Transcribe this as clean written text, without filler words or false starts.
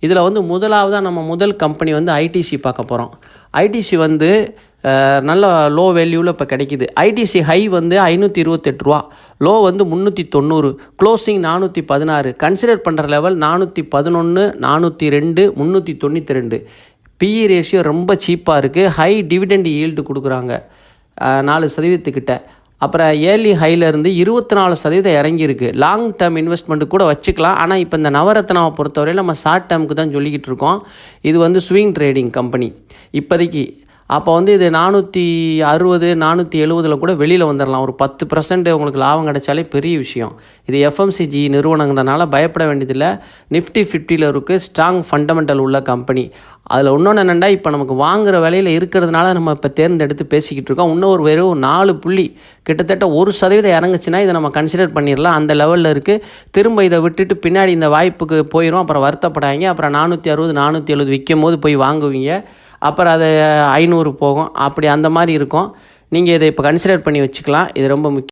இதில் வந்து முதலாவதாக நம்ம முதல் கம்பெனி வந்து ஐடிசி பார்க்க போகிறோம். ஐடிசி வந்து நல்ல லோ வேல்யூவில் இப்போ கிடைக்கிது. ஐடிசி ஹை வந்து 528 ரூபா, லோ வந்து 390, க்ளோசிங் 416, கன்சிடர் பண்ணுற லெவல் 411, 402, 392. பிஇ ரேஷியோ ரொம்ப சீப்பாக இருக்குது. ஹை டிவிடெண்ட் ஈல்டு கொடுக்குறாங்க 4% அப்புறம் ஏர்லி ஹைலேருந்து 24% இறங்கியிருக்கு. லாங் டேர்ம் இன்வெஸ்ட்மெண்ட்டு கூட வச்சுக்கலாம். ஆனால் இப்போ இந்த நவரத்னாவை பொறுத்தவரையில் நம்ம ஷார்ட் டேர்முக்கு தான் சொல்லிக்கிட்டு இருக்கோம். இது வந்து ஸ்விங் ட்ரேடிங் கம்பெனி இப்போதைக்கு. அப்போ வந்து இது 460, 470 கூட வெளியில் வந்துடலாம். ஒரு 10% உங்களுக்கு லாபம் கிடைச்சாலே பெரிய விஷயம். இது எஃப்எம்சிஜி நிறுவனங்கிறனால பயப்பட வேண்டியதில்லை. நிஃப்டி 50 இருக்குது. ஸ்ட்ராங் ஃபண்டமெண்டல் உள்ள கம்பெனி. அதில் இன்னொன்று என்னென்னா, இப்போ நமக்கு வாங்குகிற விலையில் இருக்கிறதுனால நம்ம இப்போ தேர்ந்தெடுத்து பேசிக்கிட்டு இருக்கோம். இன்னும் வெறும் 4 புள்ளி கிட்டத்தட்ட 1% இறங்குச்சுன்னா இதை நம்ம கன்சிடர் பண்ணிடலாம். அந்த லெவலில் இருக்குது. திரும்ப இதை விட்டுட்டு பின்னாடி இந்த வாய்ப்புக்கு போயிடும். அப்புறம் வருத்தப்படாங்க. அப்புறம் 460, 470 விற்கும் போது போய் வாங்குவீங்க. அப்புறம் அது 500 போகும். அப்படி அந்த மாதிரி இருக்கும். நீங்கள் இதை இப்போ கன்சிடர் பண்ணி வச்சுக்கலாம். இது ரொம்ப முக்கியம்.